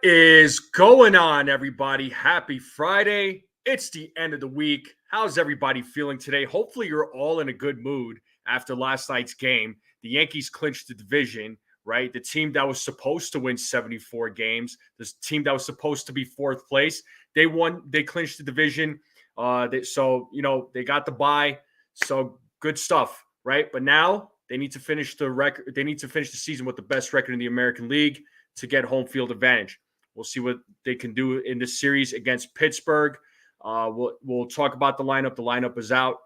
Is going on, everybody? Happy Friday. It's the end of the week. How's everybody feeling today? Hopefully, you're all in a good mood after last night's game. The Yankees clinched the division, right? The team that was supposed to win 74 games, this team that was supposed to be fourth place, they won, they clinched the division. They got the bye. So good stuff, right? But now they need to finish the record. They need to finish the season with the best record in the American League to get home field advantage. We'll see what they can do in this series against Pittsburgh. We'll talk about the lineup. The lineup is out,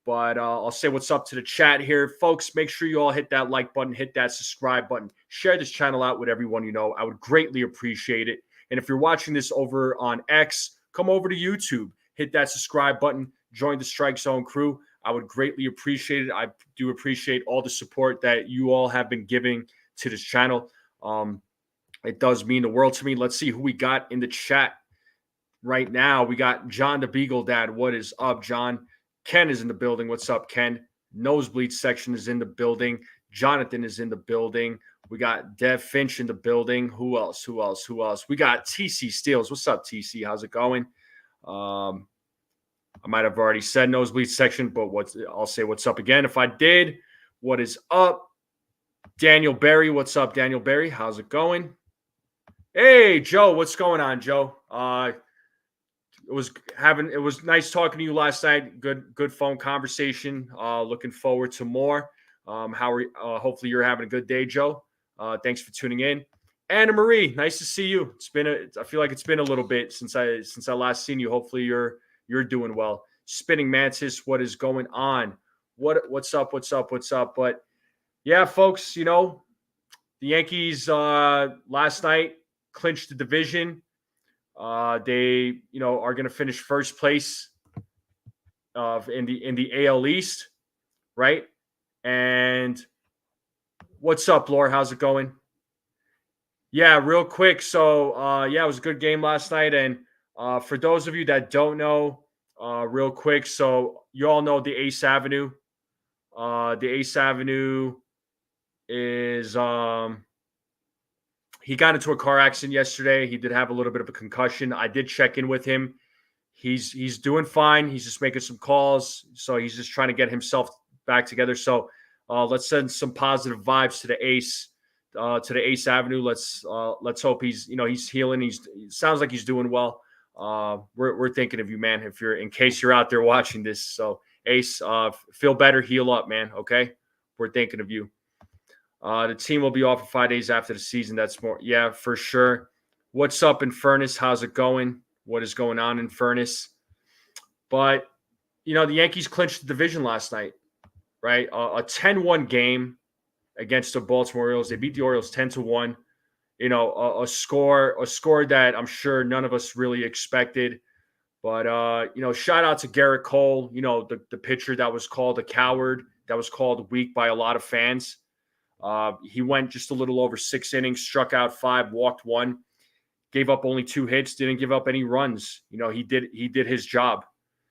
but I'll say what's up to the chat here. Folks, make sure you all hit that like button, hit that subscribe button, share this channel out with everyone you know. I would greatly appreciate it. And if you're watching this over on X, come over to YouTube, hit that subscribe button, join the Strike Zone crew. I would greatly appreciate it. I do appreciate all the support that you all have been giving to this channel. It does mean the world to me. Let's see who we got in the chat right now. We got John the Beagle Dad. What is up, John? Ken is in the building. What's up, Ken? Nosebleed section is in the building. Jonathan is in the building. We got Dev Finch in the building. Who else? We got TC Steels. What's up, TC? How's it going? I might have already said Nosebleed section, but I'll say what's up again if I did. What is up? Daniel Berry. What's up, Daniel Berry? How's it going? Hey, Joe, what's going on, Joe? It was nice talking to you last night. Good phone conversation. Looking forward to more. Hopefully you're having a good day, Joe. Thanks for tuning in. Anna Marie, nice to see you. I feel like it's been a little bit since I last seen you. Hopefully you're doing well. Spinning Mantis, what is going on? What's up? But yeah, folks, the Yankees last night clinched the division. They, are going to finish first place in the AL East, right? And what's up, Laura? How's it going? Yeah, real quick. So, it was a good game last night. And for those of you that don't know, real quick, so you all know the Ace Avenue. The Ace Avenue is he got into a car accident yesterday. He did have a little bit of a concussion. I did check in with him. He's doing fine. He's just making some calls. So he's just trying to get himself back together. So let's send some positive vibes to the Ace Avenue. Let's hope he's healing. It sounds like he's doing well. We're thinking of you, man. In case you're out there watching this. So Ace, feel better, heal up, man. Okay. We're thinking of you. The team will be off for 5 days after the season. That's more. Yeah, for sure. What's up in Furnace? How's it going? What is going on in Furnace? But, the Yankees clinched the division last night, right? A 10-1 game against the Baltimore Orioles. They beat the Orioles 10-1. A score that I'm sure none of us really expected. But, shout out to Garrett Cole, the pitcher that was called a coward, that was called weak by a lot of fans. He went just a little over 6 innings, struck out 5, walked 1, gave up only 2 hits, didn't give up any runs. He did his job.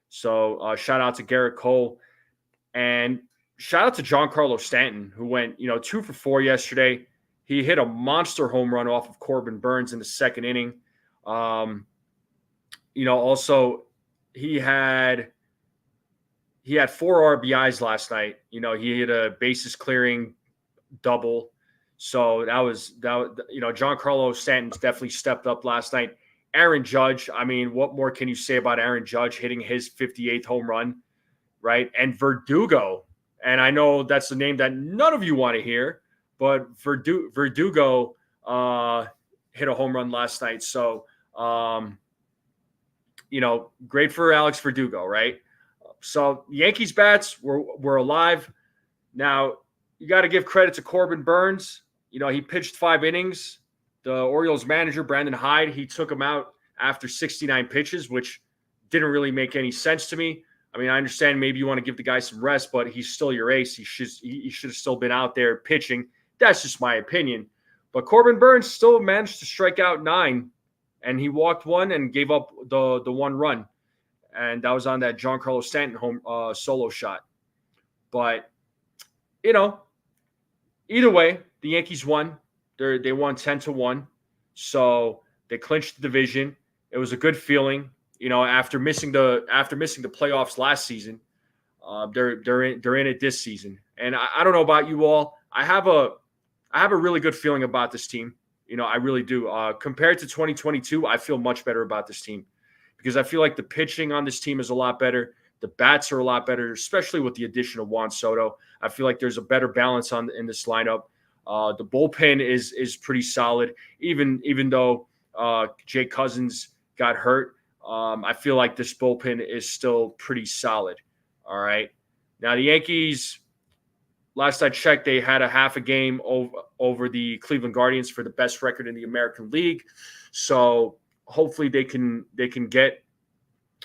So shout out to Garrett Cole, and shout out to Giancarlo Stanton, who went 2 for 4 yesterday. He hit a monster home run off of Corbin Burns in the second inning. Also he had 4 RBIs last night. He hit a bases clearing double. So that was Giancarlo Stanton's definitely stepped up last night. Aaron Judge, I mean, what more can you say about Aaron Judge hitting his 58th home run, right? And Verdugo, and I know that's the name that none of you want to hear, but Verdugo hit a home run last night. So, great for Alex Verdugo, right? So Yankees bats were alive. Now, you got to give credit to Corbin Burns. He pitched 5 innings. The Orioles manager, Brandon Hyde, he took him out after 69 pitches, which didn't really make any sense to me. I mean, I understand maybe you want to give the guy some rest, but he's still your ace. He should have still been out there pitching. That's just my opinion. But Corbin Burns still managed to strike out 9, and he walked 1 and gave up the 1 run. And that was on that Giancarlo Stanton home solo shot. But, either way, the Yankees won. They won 10-1. So They clinched the division. It was a good feeling, after missing the playoffs last season. They're in it this season, and I don't know about you all. I have a really good feeling about this team. I really do. Compared to 2022, I feel much better about this team because I feel like the pitching on this team is a lot better. The bats are a lot better, especially with the addition of Juan Soto. I feel like there's a better balance in this lineup. The bullpen is pretty solid, even though Jake Cousins got hurt. I feel like this bullpen is still pretty solid. All right. Now the Yankees, last I checked, they had a half a game over the Cleveland Guardians for the best record in the American League. So hopefully they can get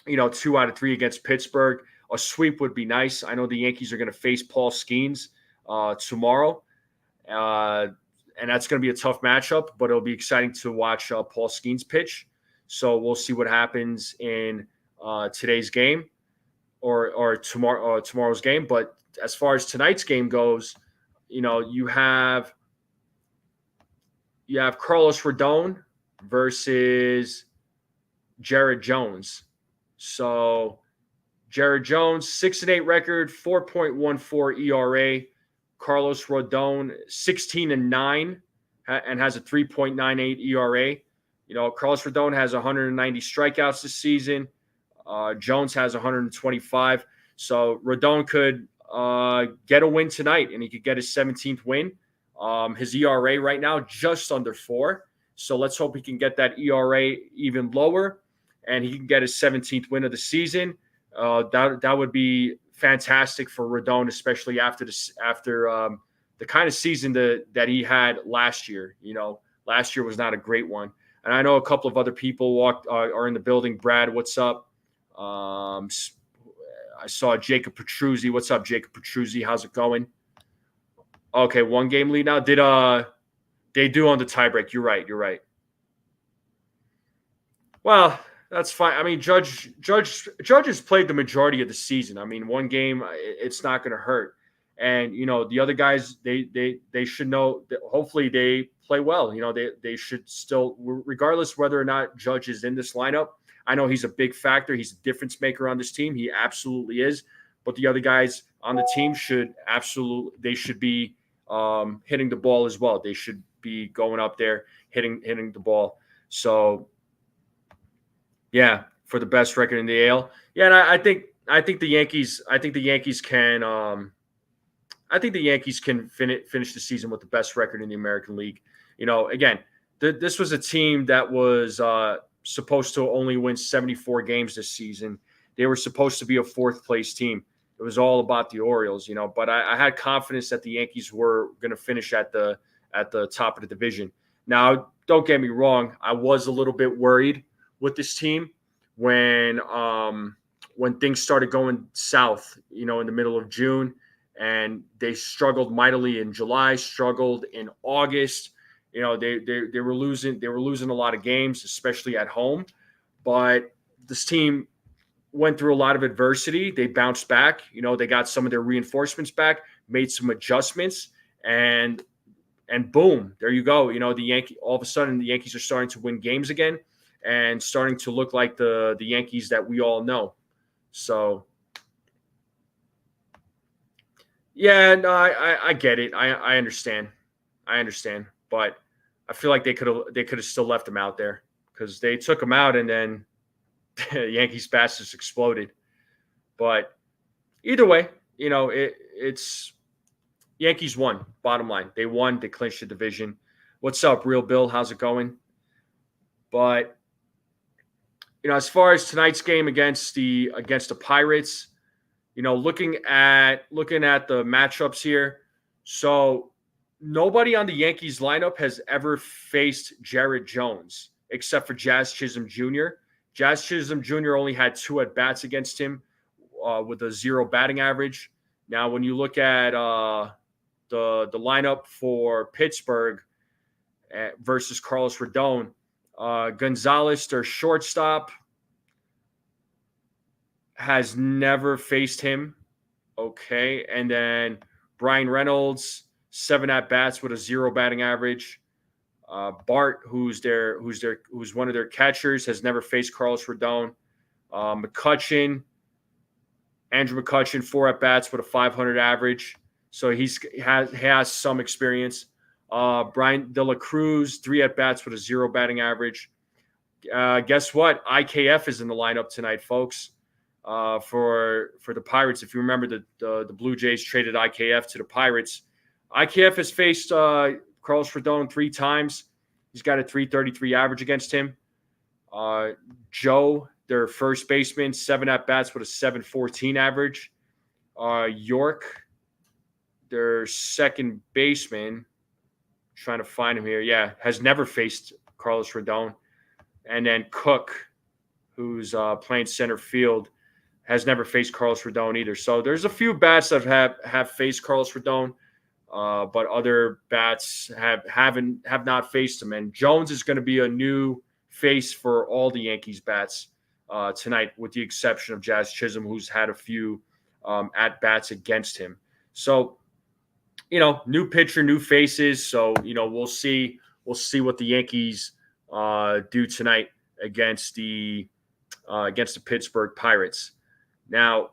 2 out of 3 against Pittsburgh. A sweep would be nice. I know the Yankees are going to face Paul Skeens tomorrow, and that's going to be a tough matchup. But it'll be exciting to watch Paul Skeens pitch. So we'll see what happens in today's game or tomorrow's game. But as far as tonight's game goes, you have Carlos Rodon versus Jared Jones. So Jared Jones, 6-8 record, 4.14 ERA. Carlos Rodon, 16-9, and has a 3.98 ERA. Carlos Rodon has 190 strikeouts this season. Jones has 125. So Rodon could get a win tonight, and he could get his 17th win. His ERA right now just under 4. So let's hope he can get that ERA even lower, and he can get his 17th win of the season. That would be fantastic for Rodon, especially after the kind of season that he had last year. Last year was not a great one. And I know a couple of other people are in the building. Brad, what's up? I saw Jacob Petruzzi. What's up, Jacob Petruzzi? How's it going? Okay, 1 game lead now. Did they do on the tiebreak? You're right. Well, that's fine. I mean, Judge has played the majority of the season. I mean, 1 game, it's not going to hurt. And the other guys, they should know that hopefully they play well. They should still, regardless whether or not Judge is in this lineup. I know he's a big factor. He's a difference maker on this team. He absolutely is. But the other guys on the team should be hitting the ball as well. They should be going up there hitting the ball. So yeah, for the best record in the AL. Yeah, and I think the Yankees can finish the season with the best record in the American League. Again, this was a team that was supposed to only win 74 games this season. They were supposed to be a 4th place team. It was all about the Orioles, but I had confidence that the Yankees were going to finish at the top of the division. Now, don't get me wrong. I was a little bit worried with this team when things started going south, in the middle of June, and they struggled mightily in July, struggled in August. They were losing a lot of games, especially at home. But this team went through a lot of adversity. They bounced back. They got some of their reinforcements back, made some adjustments, and boom, there you go. All of a sudden the Yankees are starting to win games again and starting to look like the Yankees that we all know. So yeah, no, I get it. I understand. But I feel like they could have still left him out there because they took him out and then the Yankees bats just exploded. But either way, it's Yankees won. Bottom line, they won. They clinched the division. What's up, Real Bill? How's it going? But as far as tonight's game against the Pirates, looking at the matchups here, so nobody on the Yankees lineup has ever faced Jared Jones except for Jazz Chisholm Jr. Jazz Chisholm Jr. only had 2 at-bats against him with a 0 batting average. Now, when you look at the lineup for Pittsburgh versus Carlos Rodon, Gonzalez, their shortstop, has never faced him. Okay. And then Brian Reynolds, 7 at-bats with a 0 batting average. Bart, who's one of their catchers, has never faced Carlos Rodon. Andrew McCutchen, 4 at bats with a 500 average, so he has some experience. Brian De La Cruz, 3 at bats with a 0 batting average. Guess what? IKF is in the lineup tonight, folks. For the Pirates, if you remember, the Blue Jays traded IKF to the Pirates. IKF has faced Carlos Rodon 3 times. He's got a 333 average against him. Joe, their first baseman, 7 at bats with a 714 average. York, their second baseman, trying to find him here. Yeah, has never faced Carlos Rodon. And then Cook, who's playing center field, has never faced Carlos Rodon either. So there's a few bats that have faced Carlos Rodon, but other bats have not faced him. And Jones is going to be a new face for all the Yankees bats tonight, with the exception of Jazz Chisholm, who's had a few at bats against him. So, new pitcher, new faces. So, we'll see what the Yankees do tonight against the Pittsburgh Pirates. Now,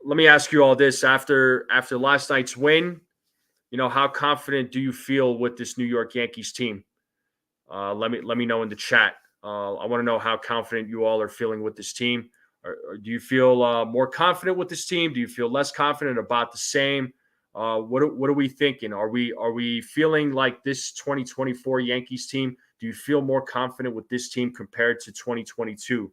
let me ask you all this: after last night's win, how confident do you feel with this New York Yankees team? Let me know in the chat. I want to know how confident you all are feeling with this team. Or do you feel more confident with this team? Do you feel less confident, about the same? What are we thinking? Are we feeling like this 2024 Yankees team? Do you feel more confident with this team compared to 2022?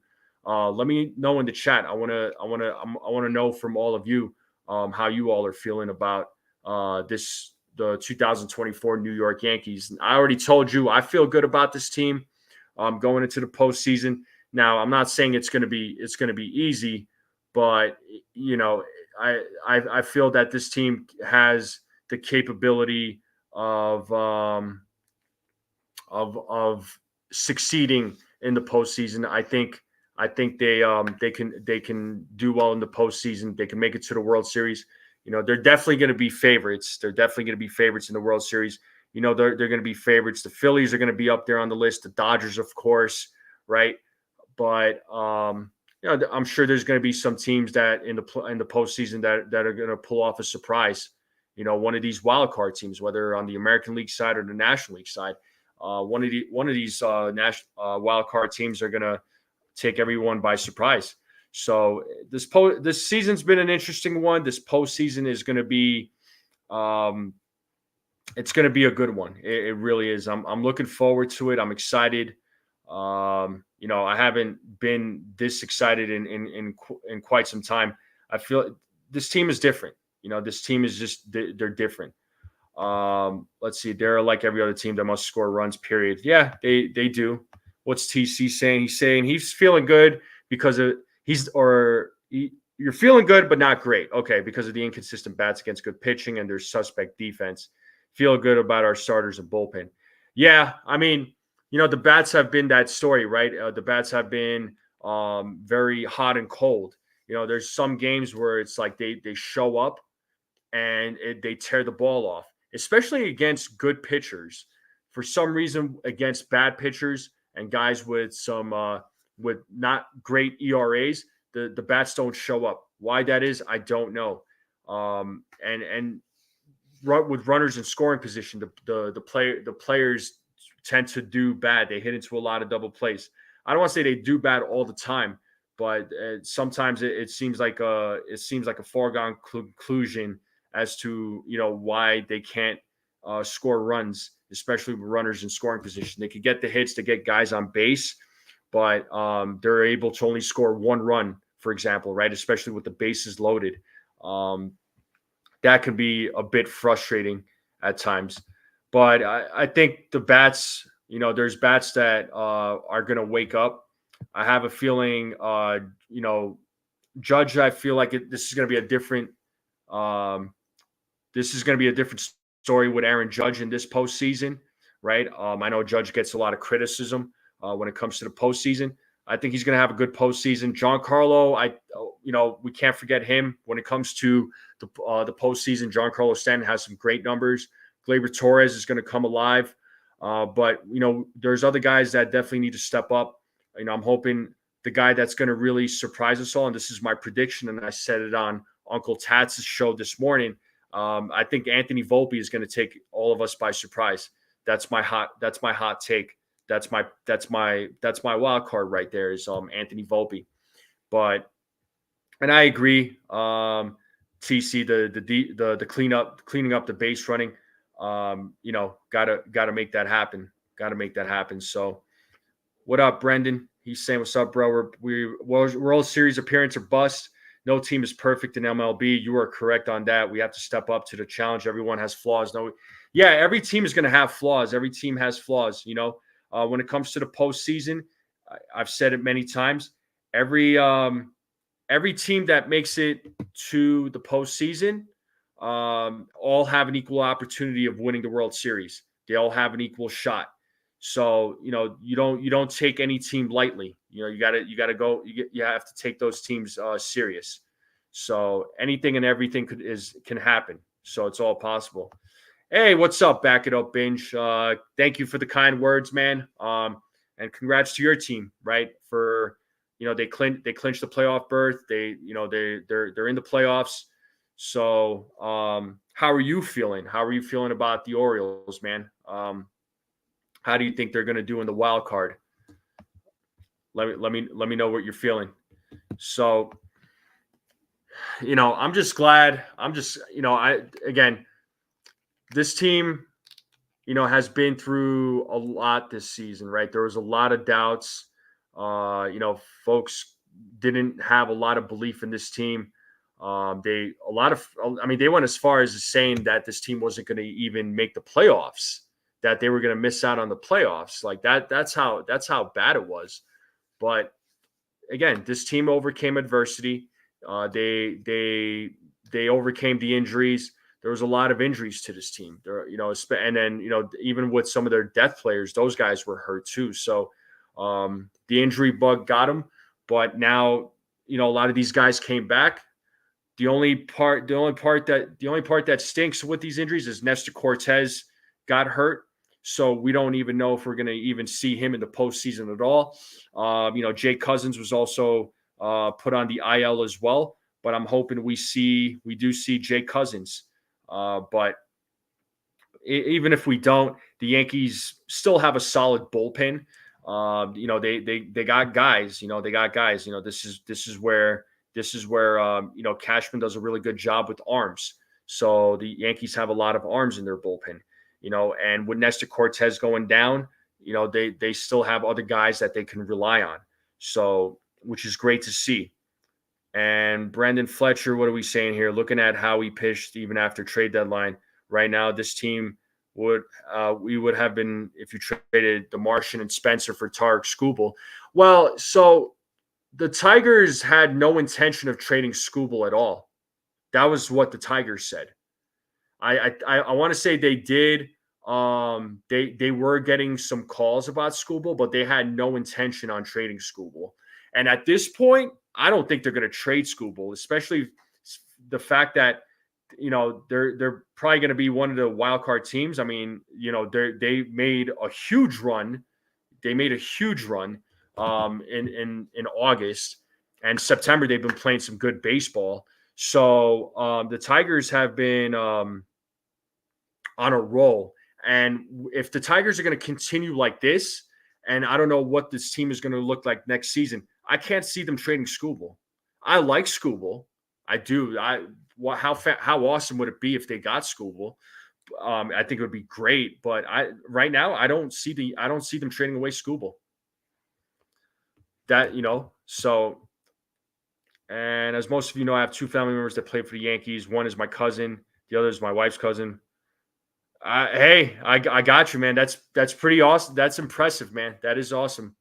Let me know in the chat. I want to know from all of you how you all are feeling about the 2024 New York Yankees. I already told you I feel good about this team going into the postseason. Now, I'm not saying it's going to be easy, but I feel that this team has the capability of succeeding in the postseason. I think they can do well in the postseason. They can make it to the World Series. They're definitely going to be favorites. They're definitely going to be favorites in the World Series. They're going to be favorites. The Phillies are going to be up there on the list. The Dodgers, of course, right? But I'm sure there's going to be some teams that in the postseason that are going to pull off a surprise. One of these wild card teams, whether on the American League side or the National League side, one of these national wild card teams are going to take everyone by surprise. So this season's been an interesting one. This postseason is going to be, it's going to be a good one. It really is. I'm looking forward to it. I'm excited. I haven't been this excited in quite some time. I feel this team is different. This team is just they're different. Let's see. They're like every other team that must score runs. Period. Yeah, they do. What's TC saying? He's saying he's feeling good because you're feeling good, but not great. Okay, because of the inconsistent bats against good pitching and their suspect defense. Feel good about our starters and bullpen. Yeah, I mean, the bats have been that story, right? The bats have been very hot and cold. There's some games where it's like they show up and they tear the ball off, especially against good pitchers. For some reason, against bad pitchers and guys with some with not great ERAs, the bats don't show up. Why that is, I don't know. And with runners in scoring position, the players tend to do bad. They hit into a lot of double plays. I don't want to say they do bad all the time, but sometimes it seems like a foregone conclusion as to why they can't score runs, especially with runners in scoring position. They could get the hits to get guys on base, but they're able to only score 1 run, for example, right? Especially with the bases loaded. That can be a bit frustrating at times. But I think the bats, there's bats that are going to wake up. I have a feeling, Judge, I feel like this is going to be a different story with Aaron Judge in this postseason, right? I know Judge gets a lot of criticism when it comes to the postseason. I think he's going to have a good postseason. Giancarlo, we can't forget him when it comes to the postseason. Giancarlo Stanton has some great numbers. Gleyber Torres is going to come alive. But there's other guys that definitely need to step up. I'm hoping the guy that's going to really surprise us all, and this is my prediction, and I said it on Uncle Tatz's show this morning. I think Anthony Volpe is going to take all of us by surprise. That's my hot take. That's my wild card right there is Anthony Volpe. And I agree. TC the cleaning up the base running. Gotta make that happen. So, what up, Brendan? He's saying, "What's up, bro? We're World Series appearance or bust. No team is perfect in MLB. You are correct on that. We have to step up to the challenge. Everyone has flaws. Every team is going to have flaws. Every team has flaws. When it comes to the postseason, I've said it many times. Every team that makes it to the postseason, all have an equal opportunity of winning the World Series. They all have an equal shot. So you don't take any team lightly. You gotta go. You have to take those teams serious. So anything and everything can happen. So it's all possible. Hey, what's up? Back it up, Binge. Thank you for the kind words, man. And congrats to your team, right? For they clinched the playoff berth. They're in the playoffs. So how are you feeling? How are you feeling about the Orioles, man? How do you think they're going to do in the wild card? Let me know what you're feeling. So, I'm just glad. This team, has been through a lot this season, right? There was a lot of doubts. Folks didn't have a lot of belief in this team. They went as far as saying that this team wasn't going to even make the playoffs, that they were going to miss out on the playoffs. Like that. That's how bad it was. But again, this team overcame adversity. They overcame the injuries. There was a lot of injuries to this team. And then even with some of their depth players, those guys were hurt too. So the injury bug got them. But now a lot of these guys came back. The only part that stinks with these injuries is Nestor Cortez got hurt. So we don't even know if we're going to even see him in the postseason at all. Jake Cousins was also put on the IL as well. But I'm hoping we do see Jake Cousins. But even if we don't, the Yankees still have a solid bullpen. They got guys. This is where Cashman does a really good job with arms. So the Yankees have a lot of arms in their bullpen. And with Nestor Cortez going down, they still have other guys that they can rely on. So, which is great to see. And Brandon Fletcher, what are we saying here? Looking at how he pitched even after trade deadline, right now, this team we would have been if you traded the Martian and Spencer for Tarek Skubal. Well, so the Tigers had no intention of trading Skubal at all. That was what the Tigers said. I want to say they did. They were getting some calls about Skubal, but they had no intention on trading Skubal. And at this point, I don't think they're going to trade Skubal, especially the fact that they're probably going to be one of the wild card teams. I mean, they made a huge run. They made a huge run in August and September. They've been playing some good baseball. So the Tigers have been on a roll. And if the Tigers are going to continue like this, and I don't know what this team is going to look like next season, I can't see them trading Skubal. I like Skubal. I do. How awesome would it be if they got Skubal? I think it would be great. But right now I don't see them trading away Skubal. So. And as most of you know, I have two family members that play for the Yankees. One is my cousin. The other is my wife's cousin. Hey, I got you, man. That's pretty awesome. That's impressive, man. That is awesome.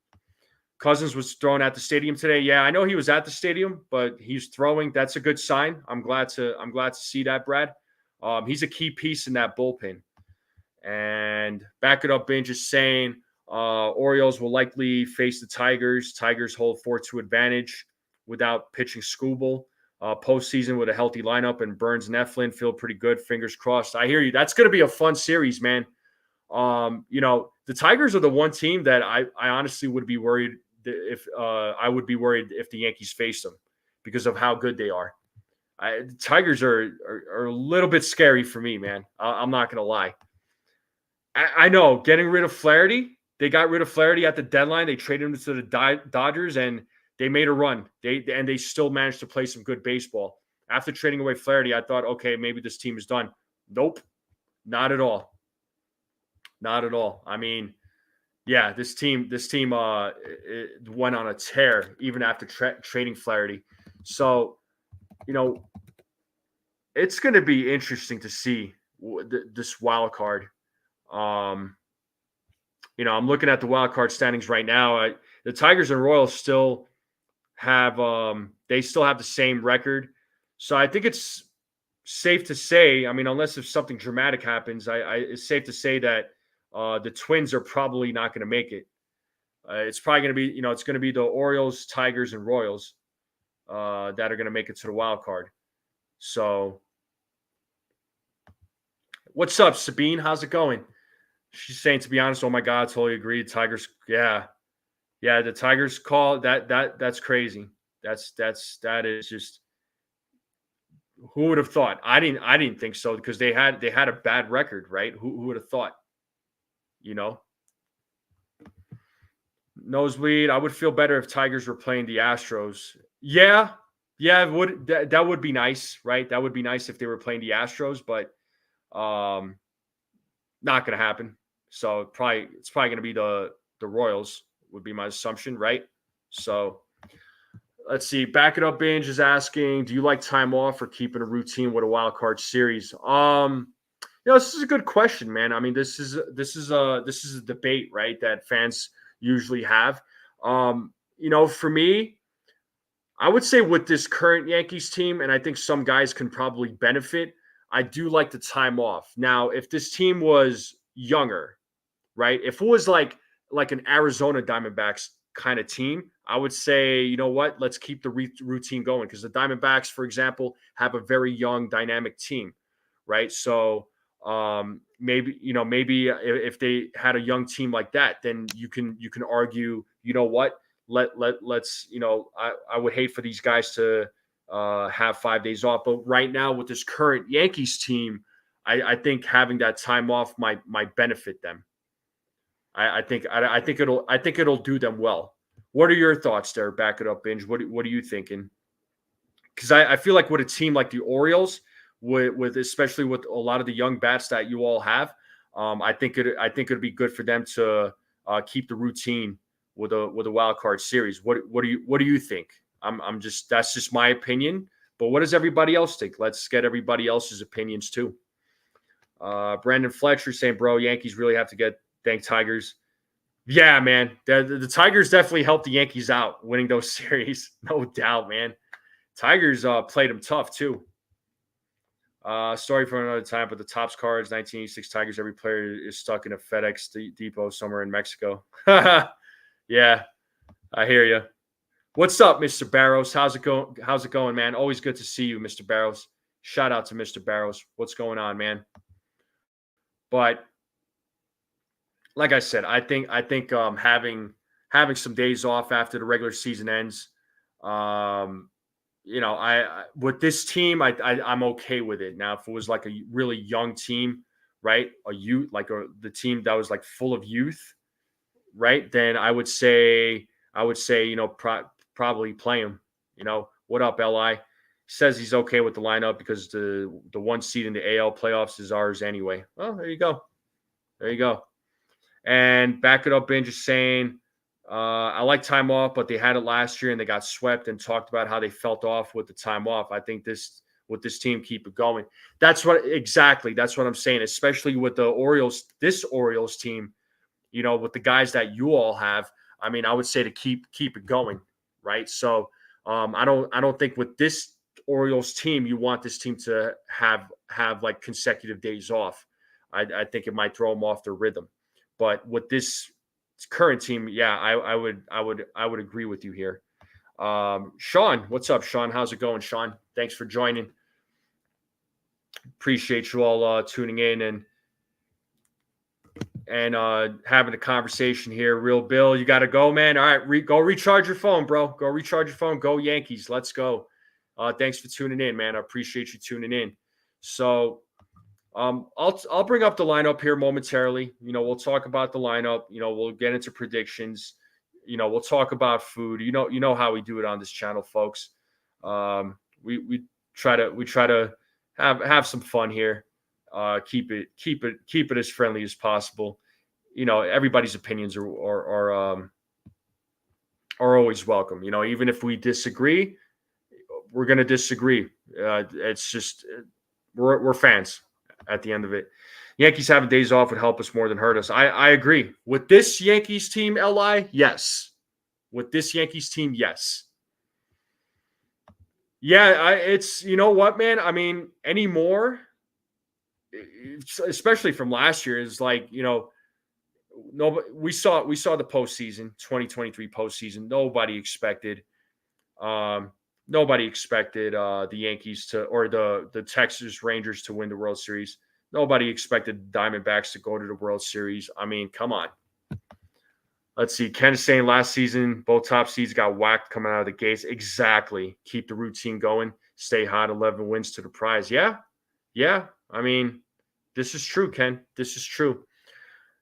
Cousins was thrown at the stadium today. Yeah, I know he was at the stadium, but he's throwing. That's a good sign. I'm glad to see that, Brad. He's a key piece in that bullpen. And back it up, Ben, just saying Orioles will likely face the Tigers. Tigers hold 4-2 advantage without pitching Skubal. Postseason with a healthy lineup and Burns and Eflin feel pretty good. Fingers crossed. I hear you. That's going to be a fun series, man. The Tigers are the one team that I honestly would be worried if I would be worried if the Yankees face them because of how good they are. The Tigers are a little bit scary for me, man. I'm not going to lie. I know getting rid of Flaherty, they got rid of Flaherty at the deadline. They traded him to the Dodgers, and they made a run. They still managed to play some good baseball. After trading away Flaherty, I thought, okay, maybe this team is done. Nope, not at all. Not at all. I mean, yeah, this team it went on a tear even after trading Flaherty. So, it's going to be interesting to see this wild card. I'm looking at the wild card standings right now. The Tigers and Royals still have the same record. So I think it's safe to say, I mean, unless if something dramatic happens, it's safe to say that the Twins are probably not going to make it. It's probably going to be, it's going to be the Orioles, Tigers, and Royals that are going to make it to the wild card. So, what's up, Sabine? How's it going? She's saying, to be honest, oh my God, totally agree. Tigers, yeah, the Tigers call that's crazy. That is just, who would have thought? I didn't think so because they had a bad record, right? Who would have thought? Nosebleed. I would feel better if Tigers were playing the Astros. Yeah, that would be nice, right? That would be nice if they were playing the Astros, but not going to happen. So it's probably going to be the Royals would be my assumption, right? So let's see. Back It Up Binge is asking, do you like time off or keeping a routine with a wild card series? This is a good question, man. I mean, this is a debate, right, that fans usually have. For me, I would say with this current Yankees team, and I think some guys can probably benefit, I do like the time off. Now, if this team was younger, right? If it was like an Arizona Diamondbacks kind of team, I would say, you know what? Let's keep the routine going because the Diamondbacks, for example, have a very young, dynamic team, right? So maybe if they had a young team like that, then you can argue, you know what? Let's I would hate for these guys to have 5 days off, but right now with this current Yankees team, I think having that time off might benefit them. I think it'll do them well. What are your thoughts there? Back It Up Binge. What are you thinking? Because I feel like with a team like the Orioles, with especially with a lot of the young bats that you all have, I think it'd be good for them to keep the routine with a wild card series. What do you think? That's just my opinion. But what does everybody else think? Let's get everybody else's opinions too. Brandon Fletcher saying, bro, Yankees really have to thank Tigers. Yeah, man. The Tigers definitely helped the Yankees out winning those series. No doubt, man. Tigers played them tough too. Story for another time, but the Topps cards, 1986 Tigers, every player is stuck in a FedEx depot somewhere in Mexico. Yeah, I hear you. What's up, Mr. Barrows? How's it going, man? Always good to see you, Mr. Barrows. Shout out to Mr. Barrows. What's going on, man? But like I said, I think having some days off after the regular season ends, I with this team, I'm okay with it. Now, if it was like a really young team, right, the team that was like full of youth, right, then I would say probably play him. What up, Li? Says he's okay with the lineup because the one seed in the AL playoffs is ours anyway. Well, there you go. And Back It Up Binge is saying, I like time off, but they had it last year and they got swept and talked about how they felt off with the time off. I think with this team, keep it going. That's what I'm saying, especially with the Orioles, this Orioles team, with the guys that you all have. I mean, I would say to keep it going, right? So I don't think with this Orioles team, you want this team to have like consecutive days off. I think it might throw them off their rhythm. But with this current team, yeah, I would agree with you here. Sean, what's up, Sean? How's it going, Sean? Thanks for joining. Appreciate you all tuning in. And and having a conversation here. Real Bill, you got to go, man. All right, go recharge your phone, bro. Go recharge your phone. Go Yankees. Let's go. Thanks for tuning in, man. I appreciate you tuning in. So I'll bring up the lineup here momentarily. We'll talk about the lineup. We'll get into predictions. We'll talk about food. You know how we do it on this channel, folks. We try to have some fun here. Keep it as friendly as possible. Everybody's opinions are always welcome. Even if we disagree, we're going to disagree. It's just we're fans at the end of it. Yankees having days off would help us more than hurt us. I agree. With this Yankees team, LI, yes. With this Yankees team, yes. Yeah, it's, you know what, man? I mean, anymore, especially from last year, is like, nobody, we saw the postseason, 2023 postseason. Nobody expected the Yankees to, or the Texas Rangers to win the World Series. Nobody expected the Diamondbacks to go to the World Series. I mean, come on. Let's see. Ken is saying last season, both top seeds got whacked coming out of the gates. Exactly. Keep the routine going. Stay hot. 11 wins to the prize. Yeah. I mean, this is true, Ken. This is true.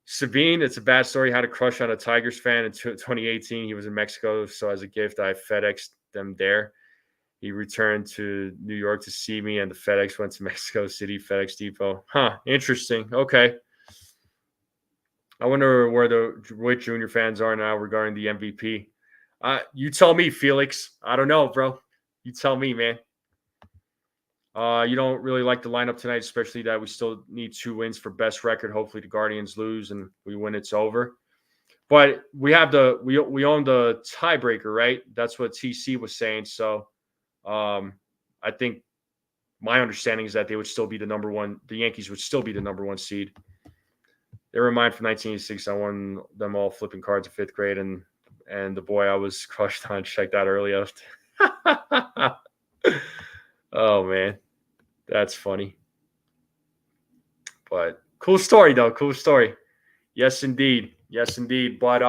Sabine, it's a bad story. Had a crush on a Tigers fan in 2018. He was in Mexico, so as a gift, I FedExed them there. He returned to New York to see me, and the FedEx went to Mexico City FedEx Depot. Huh, interesting. Okay. I wonder where the which junior fans are now regarding the MVP. You tell me, Felix. I don't know, bro. You tell me, man. You don't really like the lineup tonight, especially that we still need 2 wins for best record. Hopefully the Guardians lose and we win, it's over. But we have we own the tiebreaker, right? That's what TC was saying. So I think my understanding is that they would still be the number one. The Yankees would still be the number 1 seed. They were mine from 1986. I won them all flipping cards in 5th grade, and the boy I was crushed on checked out early. Oh man, that's funny. But cool story though. Cool story. Yes, indeed. But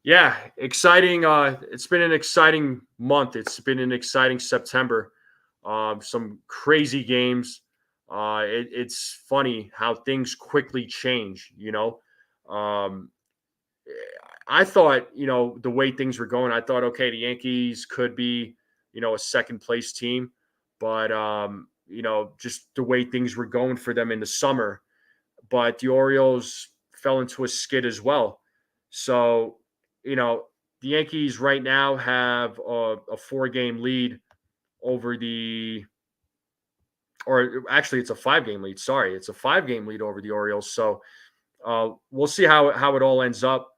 yeah, exciting. It's been an exciting month. It's been an exciting September. Some crazy games. It's funny how things quickly change. I thought, the way things were going, I thought, okay, the Yankees could be, a second place team, but just the way things were going for them in the summer. But the Orioles fell into a skid as well. So, the Yankees right now have a 4-game lead over or actually it's a 5-game lead. Sorry, it's a 5-game lead over the Orioles. So we'll see how it all ends up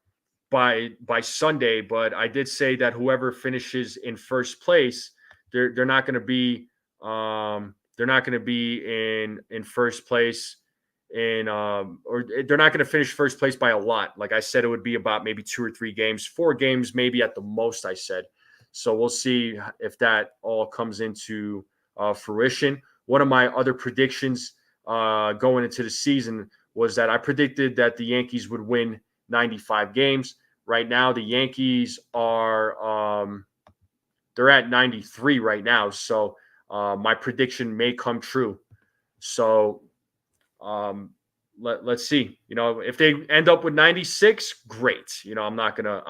by Sunday. But I did say that whoever finishes in first place, they're not going to be in first place or they're not going to finish first place by a lot. Like I said, it would be about maybe 2 or 3 games, 4 games, maybe at the most, I said. So we'll see if that all comes into fruition. One of my other predictions going into the season was that I predicted that the Yankees would win 95 games. Right now, the Yankees are they're at 93 right now. So my prediction may come true. So let's see. If they end up with 96, great. I'm not gonna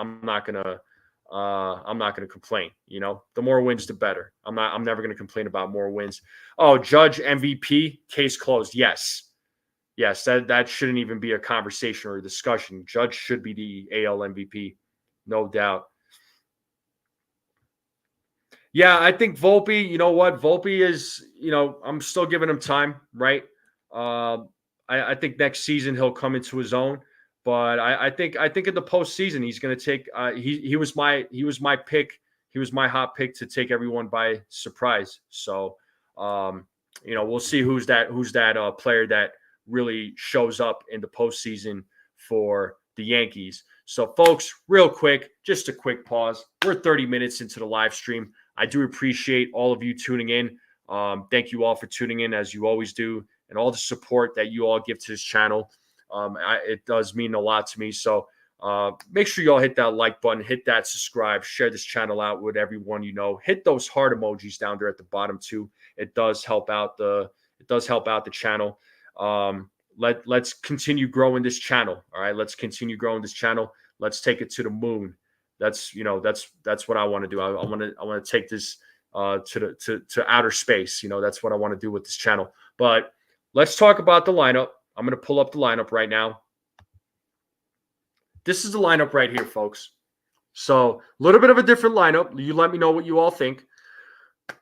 complain. The more wins, the better. I'm never gonna complain about more wins. Oh, Judge MVP, case closed. Yes, that shouldn't even be a conversation or a discussion. Judge should be the AL MVP, no doubt. Yeah, I think Volpe, you know what? Volpe is, I'm still giving him time, right? I think next season he'll come into his own. But I think in the postseason he's going to take. He was my pick. He was my hot pick to take everyone by surprise. So we'll see who's that player that really shows up in the postseason for the Yankees. So folks, real quick, just a quick pause. We're 30 minutes into the live stream. I do appreciate all of you tuning in. Thank you all for tuning in as you always do, and all the support that you all give to this channel. It does mean a lot to me. So make sure y'all hit that like button, hit that subscribe, share this channel out with everyone you know. Hit those heart emojis down there at the bottom too. It does help out the channel. Let's continue growing this channel. All right, let's continue growing this channel. Let's take it to the moon. That's what I want to do. I want to take this to outer space. That's what I want to do with this channel. But let's talk about the lineup. I'm going to pull up the lineup right now. This is the lineup right here, folks. So a little bit of a different lineup. You let me know what you all think.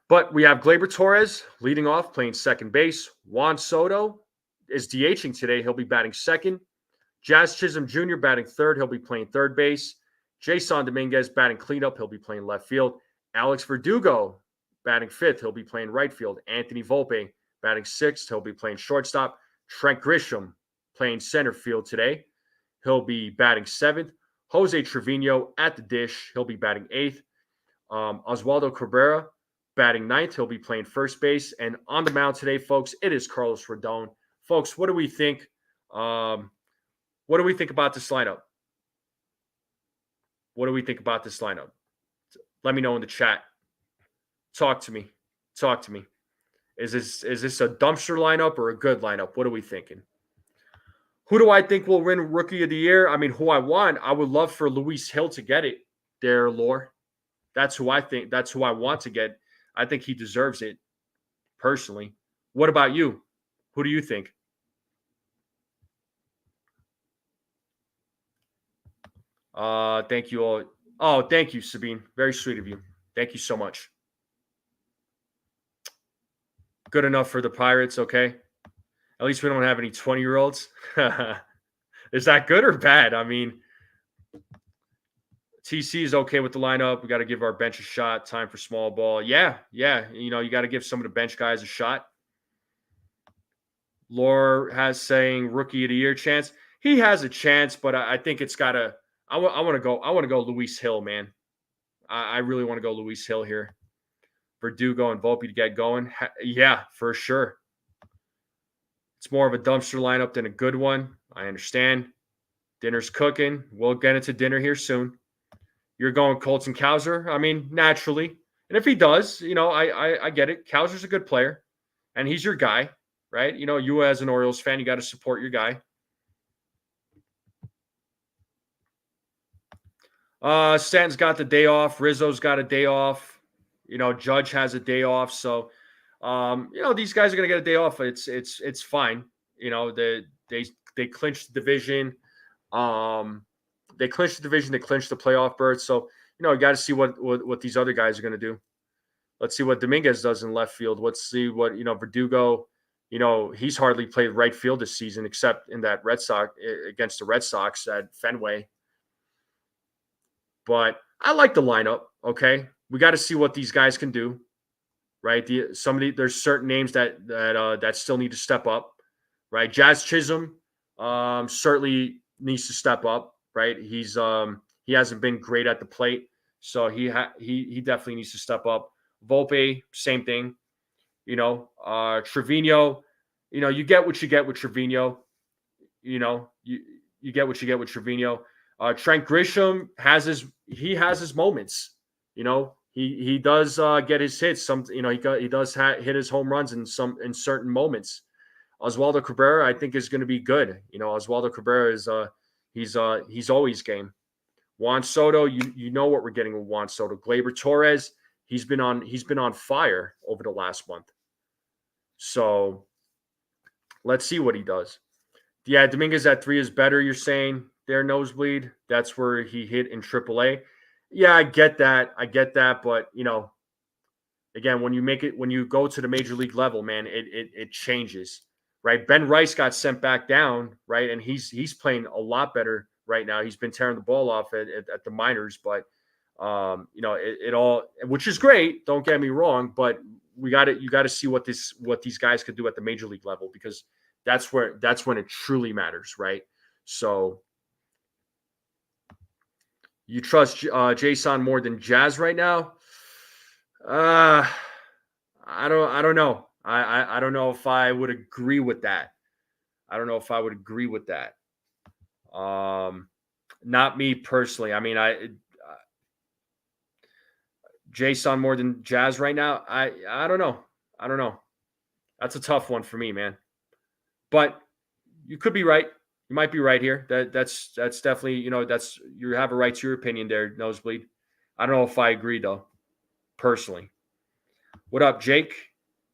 But we have Gleyber Torres leading off, playing second base. Juan Soto is DHing today. He'll be batting second. Jazz Chisholm Jr. batting third. He'll be playing third base. Jason Dominguez batting cleanup. He'll be playing left field. Alex Verdugo batting fifth. He'll be playing right field. Anthony Volpe batting sixth. He'll be playing shortstop. Trent Grisham playing center field today. He'll be batting seventh. Jose Trevino at the dish. He'll be batting eighth. Oswaldo Cabrera batting ninth. He'll be playing first base. And on the mound today, folks, it is Carlos Rodon. Folks, what do we think? What do we think about this lineup? What do we think about this lineup? Let me know in the chat. Talk to me. Talk to me. Is this a dumpster lineup or a good lineup? What are we thinking? Who do I think will win Rookie of the Year? I mean, who I want? I would love for Luis Hill to get it there, Lore. That's who I think. That's who I want to get. I think he deserves it, personally. What about you? Who do you think? Thank you all. Oh, thank you, Sabine. Very sweet of you. Thank you so much. Good enough for the Pirates, okay? At least we don't have any 20-year-olds. Is that good or bad? I mean, TC is okay with the lineup. We got to give our bench a shot. Time for small ball. Yeah. You got to give some of the bench guys a shot. Lore has saying Rookie of the Year chance. He has a chance, but I think it's got to. I want to go Luis Hill, man. I really want to go Luis Hill here. Verdugo and Volpe to get going. Yeah, for sure. It's more of a dumpster lineup than a good one. I understand. Dinner's cooking. We'll get into dinner here soon. You're going Colton Cowser? I mean, naturally. And if he does, I get it. Cowser's a good player. And he's your guy, right? You as an Orioles fan, you got to support your guy. Stanton's got the day off. Rizzo's got a day off. Judge has a day off. So, these guys are going to get a day off. It's fine. They clinched the division. They clinched the division. They clinched the playoff berth. So, you got to see what these other guys are going to do. Let's see what Dominguez does in left field. Let's see what, Verdugo, he's hardly played right field this season, except in that against the Red Sox at Fenway. But I like the lineup. Okay. We got to see what these guys can do. Right. There's certain names that still need to step up. Right. Jazz Chisholm certainly needs to step up. Right. He hasn't been great at the plate. So he definitely needs to step up. Volpe, same thing. Trevino, you get what you get with Trevino. You get what you get with Trevino. Trent Grisham has his moments. He does get his hits. He does hit his home runs in certain moments. Oswaldo Cabrera, I think, is going to be good. Oswaldo Cabrera is he's always game. Juan Soto, you know what we're getting with Juan Soto. Gleyber Torres, he's been on fire over the last month. So let's see what he does. Yeah, Dominguez at 3 is better, you're saying. Their nosebleed, that's where he hit in AAA. Yeah, I get that. But, again, when you go to the major league level, man, it changes, right? Ben Rice got sent back down, right? And he's playing a lot better right now. He's been tearing the ball off at the minors, but, it all, which is great. Don't get me wrong, but you got to see what these guys could do at the major league level, because that's when it truly matters, right? So, you trust Jason more than Jazz right now? I don't know. I don't know if I would agree with that. I don't know if I would agree with that. Not me personally. I mean, Jason more than Jazz right now. I don't know. I don't know. That's a tough one for me, man. But you could be right. You might be right here. That's definitely, you have a right to your opinion there, Nosebleed. I don't know if I agree though, personally. What up, Jake?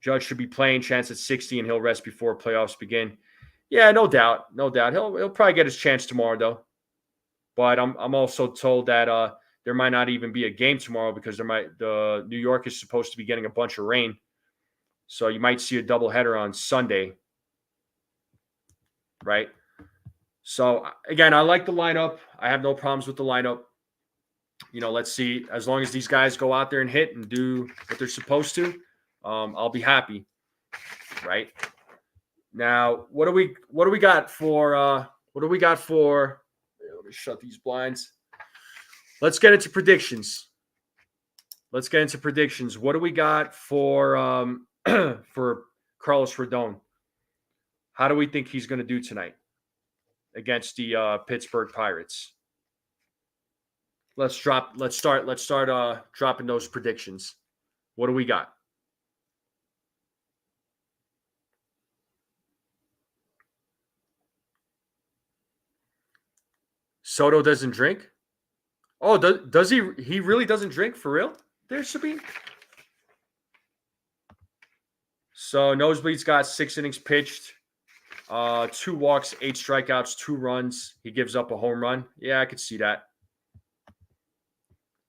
Judge should be playing. Chance at 60, and he'll rest before playoffs begin. Yeah, no doubt, no doubt. He'll probably get his chance tomorrow though. But I'm also told that there might not even be a game tomorrow because the New York is supposed to be getting a bunch of rain, so you might see a doubleheader on Sunday, right? So again, I like the lineup. I have no problems with the lineup. Let's see. As long as these guys go out there and hit and do what they're supposed to, I'll be happy, right? Now, what do we got for? Let me shut these blinds. Let's get into predictions. What do we got for for Carlos Rodon? How do we think he's going to do tonight against the Pittsburgh Pirates? Let's start dropping those predictions. What do we got? Soto doesn't drink? Oh, does he? He really doesn't drink for real? There should be. So Nosebleed's got 6 innings pitched, 2 walks, 8 strikeouts, 2 runs. He gives up a home run. Yeah, I could see that.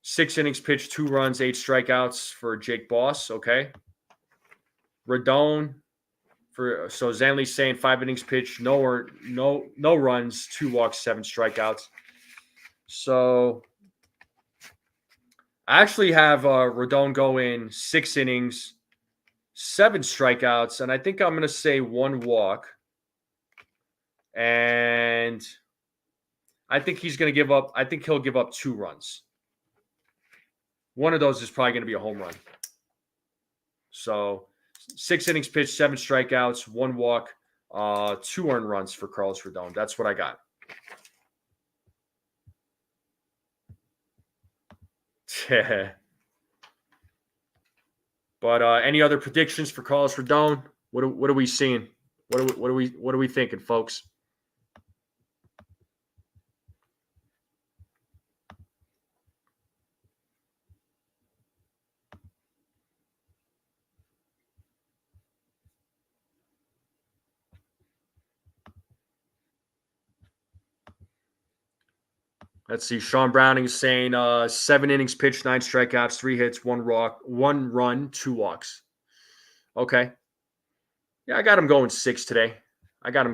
6 innings pitched, 2 runs, 8 strikeouts for Jake Boss. Okay. Rodon so Zanley's saying 5 innings pitched, no runs, 2 walks, 7 strikeouts. So I actually have Rodon going 6 innings, 7 strikeouts, and I think I'm going to say 1 walk. And I think he's going to give up. I think he'll give up 2 runs. One of those is probably going to be a home run. So 6 innings pitched, 7 strikeouts, 1 walk, 2 earned runs for Carlos Rodon. That's what I got. But any other predictions for Carlos Rodon? What are we seeing? What are we thinking, folks? Let's see. Sean Browning is saying 7 innings pitched, 9 strikeouts, 3 hits, 1 run, 2 walks. Okay. Yeah, I got him going 6 today. I would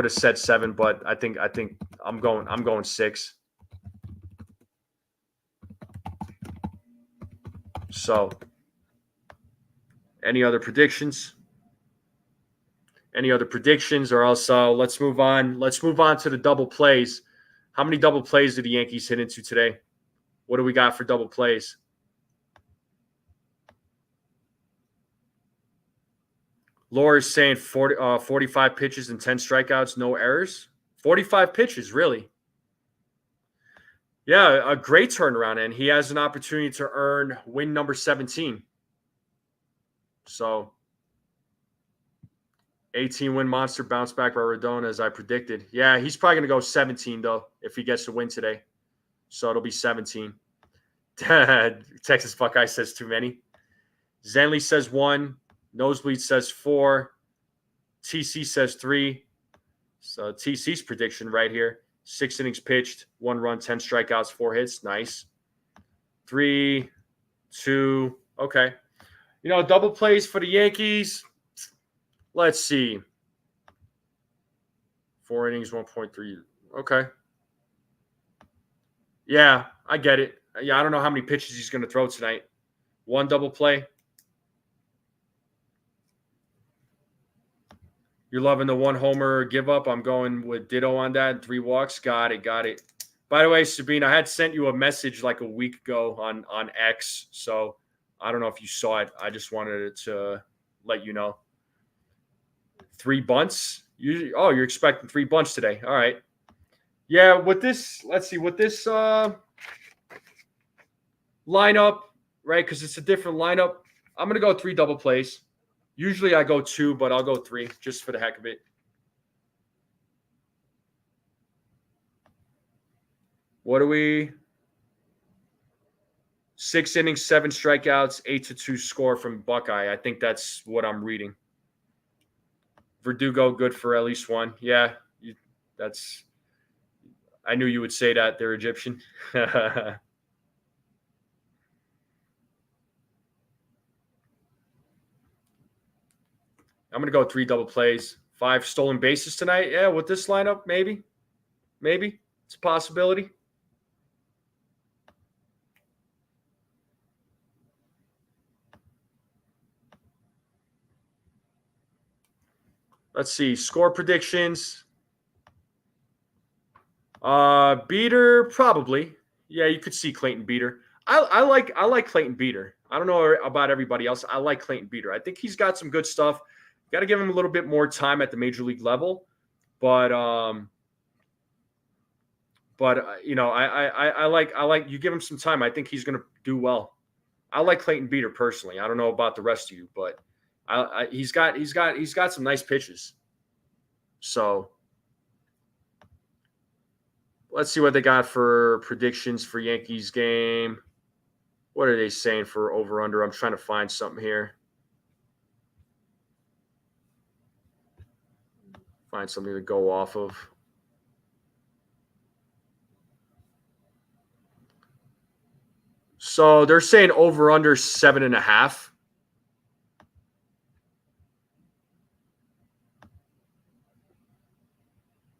have said 7, but I think I'm going 6. So, any other predictions? Or else let's move on. Let's move on to the double plays. How many double plays did the Yankees hit into today? What do we got for double plays? Laura's saying 45 pitches and 10 strikeouts, no errors. 45 pitches, really? Yeah, a great turnaround, and he has an opportunity to earn win number 17. So, 18-win monster bounce back by Rodon, as I predicted. Yeah, he's probably going to go 17, though, if he gets to win today. So, it'll be 17. Texas Buckeye says too many. Zenley says 1. Nosebleed says 4. TC says 3. So, TC's prediction right here. 6 innings pitched, 1 run, 10 strikeouts, 4 hits. Nice. 3, 2. Okay. Double plays for the Yankees. Let's see. 4 innings, 1.3. Okay. Yeah, I get it. Yeah, I don't know how many pitches he's going to throw tonight. 1 double play. You're loving the 1 homer give up. I'm going with ditto on that. 3 walks. Got it. By the way, Sabine, I had sent you a message like a week ago on X. So I don't know if you saw it. I just wanted to let you know. 3 bunts. You're expecting 3 bunts today. All right. Yeah, with this, let's see, with this lineup, right? Because it's a different lineup. I'm gonna go 3 double plays. Usually I go 2, but I'll go 3 just for the heck of it. What are we? 6 innings, 7 strikeouts, 8-2 score from Buckeye. I think that's what I'm reading. Verdugo good for at least 1. Yeah, that's. I knew you would say that. They're Egyptian. I'm going to go 3 double plays, 5 stolen bases tonight. Yeah, with this lineup, maybe. It's a possibility. Let's see. Score predictions. Beater, probably. Yeah, you could see Clayton Beater. I like Clayton Beater. I don't know about everybody else. I like Clayton Beater. I think he's got some good stuff. Got to give him a little bit more time at the major league level, but you know, I like you give him some time. I think he's going to do well. I like Clayton Beater personally. I don't know about the rest of you, but he's got some nice pitches. So let's see what they got for predictions for Yankees game. What are they saying for over-under? I'm trying to find something here. Find something to go off of. So they're saying over-under 7.5.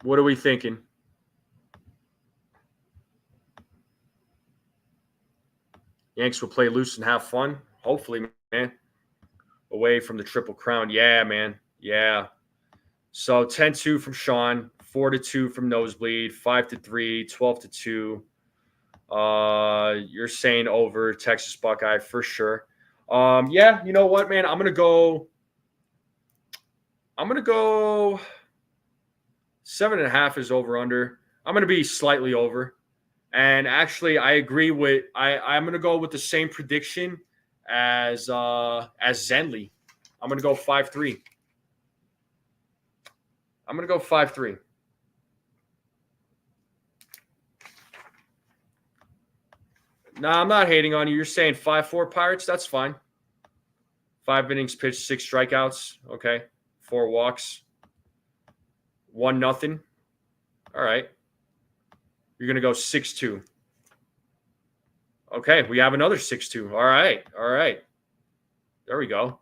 What are we thinking? Yanks will play loose and have fun. Hopefully, man. Away from the Triple Crown. Yeah, man. Yeah. So 10-2 from Sean, 4-2 from Nosebleed, 5-3, 12-2. You're saying over Texas Buckeye for sure. Yeah, you know what, man? I'm gonna go 7.5 is over under. I'm gonna be slightly over. And actually, I agree with I'm gonna go with the same prediction as Zenley. I'm gonna go 5-3. I'm gonna go 5-3. No, I'm not hating on you. You're saying 5-4 Pirates. That's fine. 5 innings pitched, 6 strikeouts. Okay, 4 walks, 1-0. All right. You're gonna go 6-2. Okay, we have another 6-2. All right. There we go.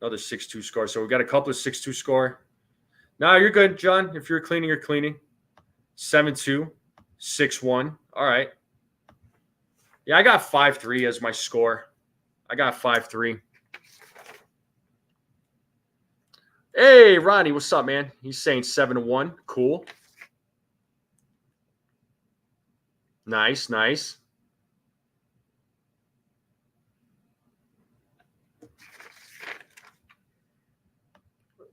Another 6-2 score. So we've got a couple of 6-2 score. No, you're good, John. If you're cleaning, you're cleaning. 7-2, 6-1. All right. Yeah, I got 5-3 as my score. I got 5-3. Hey, Ronnie, what's up, man? He's saying 7-1. Cool. Nice.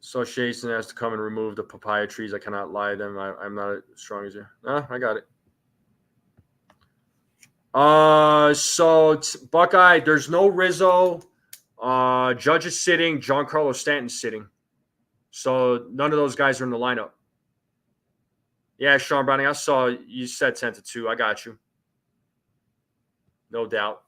Association has to come and remove the papaya trees. I cannot lie to them. I'm not as strong as you. I got it. So Buckeye, there's no Rizzo. Judge is sitting. Giancarlo Stanton's sitting. So none of those guys are in the lineup. Yeah, Sean Browning, I saw you said 10-2. I got you. No doubt.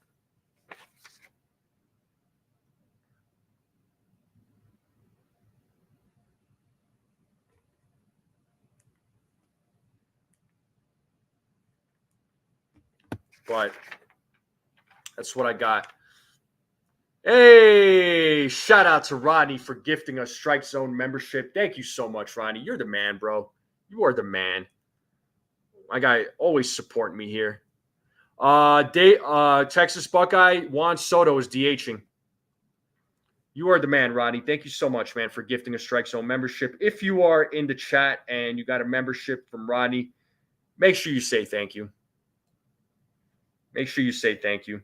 But that's what I got. Hey, shout out to Rodney for gifting us Strike Zone membership. Thank you so much, Rodney. You're the man, bro. You are the man. My guy always supporting me here. Texas Buckeye, Juan Soto is DHing. You are the man, Rodney. Thank you so much, man, for gifting a Strike Zone membership. If you are in the chat and you got a membership from Rodney, make sure you say thank you. Make sure you say thank you.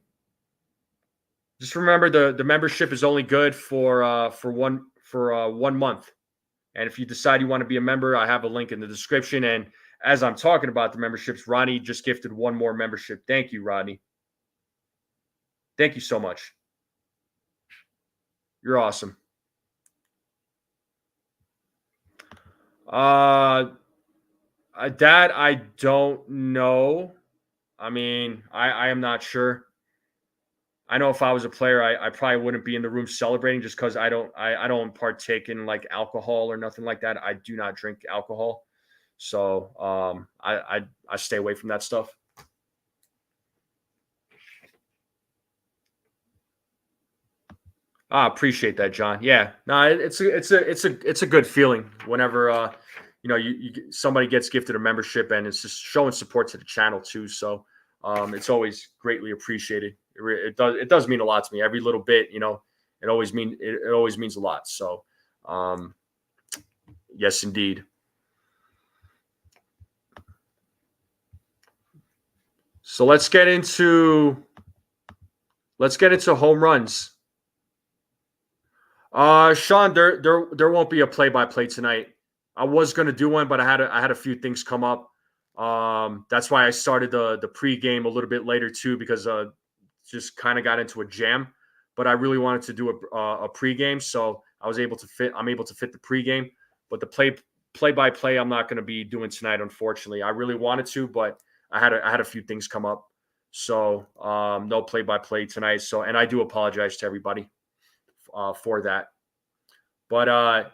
Just remember the membership is only good for 1 month. And if you decide you want to be a member, I have a link in the description. And as I'm talking about the memberships, Ronnie just gifted one more membership. Thank you, Rodney. Thank you so much. You're awesome. That I don't know. I mean, I am not sure. I know if I was a player, I probably wouldn't be in the room celebrating just because I don't partake in like alcohol or nothing like that. I do not drink alcohol, so I stay away from that stuff. I appreciate that, John. Yeah, no, it's a good feeling whenever somebody gets gifted a membership, and it's just showing support to the channel too. So it's always greatly appreciated. It does mean a lot to me. Every little bit, it always means a lot. So yes, indeed. So let's get into home runs. Sean, there won't be a play-by-play tonight. I was going to do one, but I had a few things come up. That's why I started the pregame a little bit later too, because just kind of got into a jam. But I really wanted to do a pregame, so I'm able to fit the pregame. But the play-by-play I'm not going to be doing tonight, unfortunately. I really wanted to, but I had a few things come up, so no play-by-play tonight. So, and I do apologize to everybody for that. But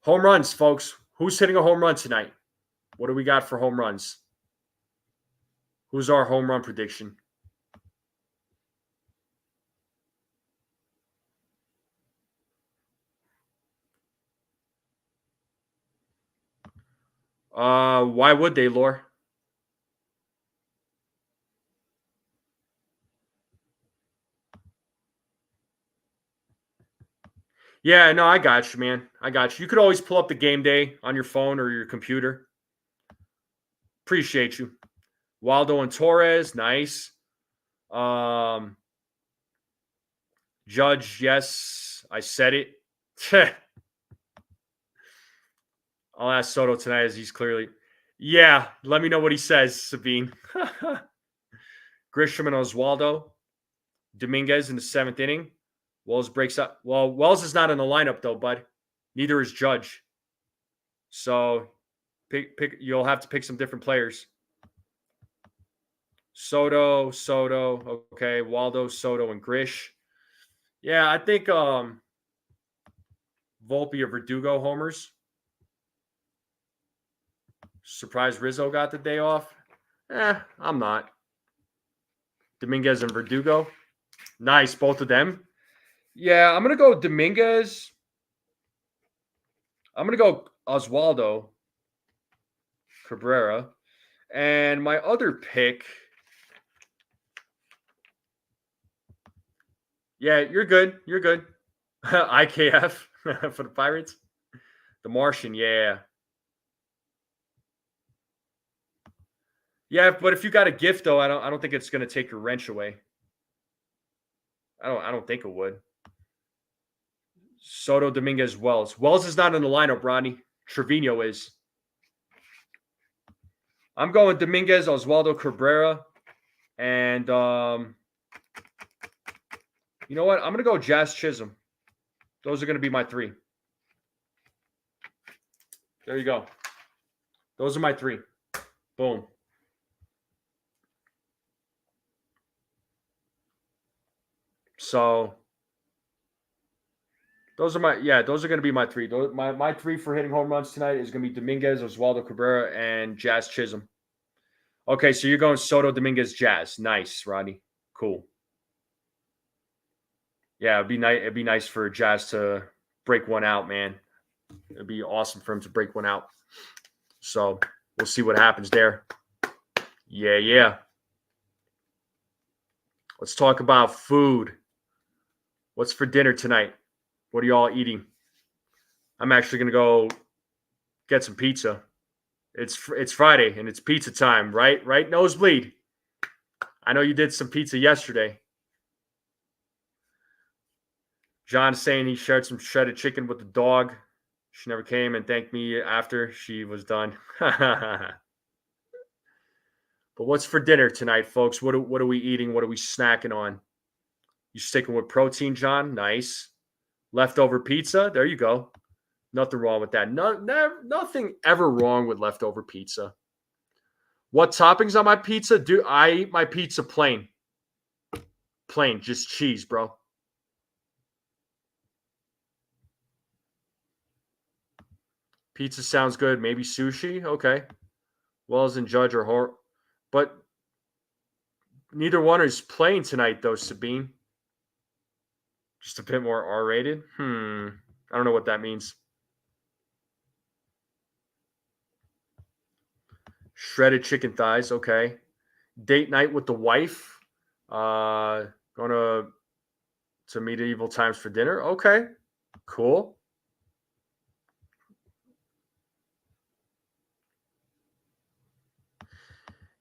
home runs, folks. Who's hitting a home run tonight? What do we got for home runs? Who's our home run prediction? Why would they, Lore? Yeah, no, I got you, man. I got you. You could always pull up the game day on your phone or your computer. Appreciate you. Waldo and Torres, nice. Judge, yes, I said it. I'll ask Soto tonight as he's clearly. Yeah, let me know what he says, Sabine. Grisham and Oswaldo. Dominguez in the 7th inning. Wells breaks up. Well, Wells is not in the lineup though, bud. Neither is Judge. So pick. You'll have to pick some different players. Soto. Okay, Waldo, Soto, and Grish. Yeah, I think Volpe or Verdugo homers. Surprise Rizzo got the day off. I'm not. Dominguez and Verdugo. Nice, both of them. Yeah, I'm going to go Dominguez. I'm going to go Oswaldo Cabrera. And my other pick. Yeah, you're good. You're good. IKF for the Pirates. The Martian, yeah. Yeah, but if you got a gift though, I don't think it's going to take your wrench away. I don't think it would. Soto, Dominguez, Wells. Wells is not in the lineup, Rodney. Trevino is. I'm going Dominguez, Oswaldo Cabrera, and you know what? I'm going to go Jazz Chisholm. Those are going to be my 3. There you go. Those are my 3. Boom. So those are going to be my 3. My 3 for hitting home runs tonight is going to be Dominguez, Oswaldo Cabrera, and Jazz Chisholm. Okay, so you're going Soto, Dominguez, Jazz. Nice, Rodney. Cool. Yeah, it'd be nice. It'd be nice for Jazz to break one out, man. It'd be awesome for him to break one out. So we'll see what happens there. Yeah. Let's talk about food. What's for dinner tonight? What are y'all eating? I'm actually going to go get some pizza. It's Friday and it's pizza time, right? Nosebleed. I know you did some pizza yesterday. John saying he shared some shredded chicken with the dog. She never came and thanked me after she was done. But what's for dinner tonight, folks? What are we eating? What are we snacking on? You sticking with protein, John? Nice. Leftover pizza? There you go. Nothing wrong with that. Nothing ever wrong with leftover pizza. What toppings on my pizza? Do I eat my pizza plain? Plain, just cheese, bro. Pizza sounds good. Maybe sushi. Okay. Wells and Judge are horror, but neither one is playing tonight, though. Sabine, just a bit more R-rated. I don't know what that means. Shredded chicken thighs. Okay. Date night with the wife. Going to medieval times for dinner. Okay. Cool.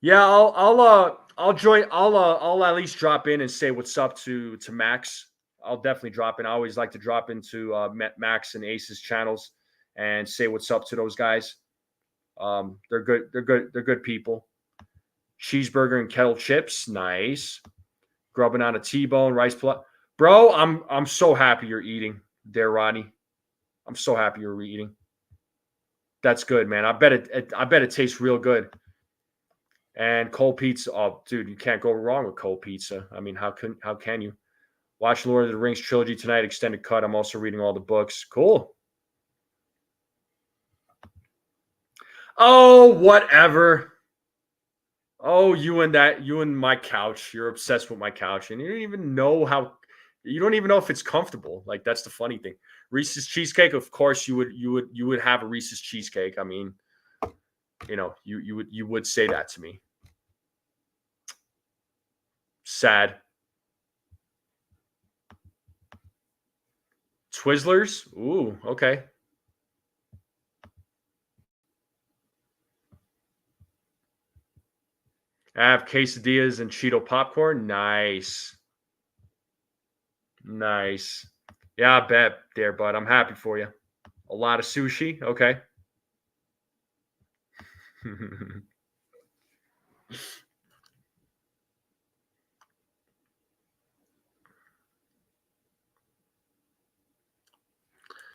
Yeah, I'll join. I'll at least drop in and say what's up to Max. I'll definitely drop in. I always like to drop into Max and Ace's channels and say what's up to those guys. They're good. They're good. They're good people. Cheeseburger and kettle chips, nice. Grubbing on a T-bone, rice pulao. Bro, I'm so happy you're eating there, Rodney. I'm so happy you're eating. That's good, man. I bet it tastes real good. And cold pizza. Oh, dude, you can't go wrong with cold pizza. I mean, how can you? Watch Lord of the Rings trilogy tonight, extended cut. I'm also reading all the books. Cool. Oh, whatever. Oh, you and my couch. You're obsessed with my couch, and you don't even know how. You don't even know if it's comfortable. Like that's the funny thing. Reese's cheesecake. Of course, you would have a Reese's cheesecake. I mean, you would say that to me. Sad. Twizzlers. Ooh, okay. I have quesadillas and Cheeto popcorn. Nice. Nice. Yeah, I bet there, bud. I'm happy for you. A lot of sushi. Okay.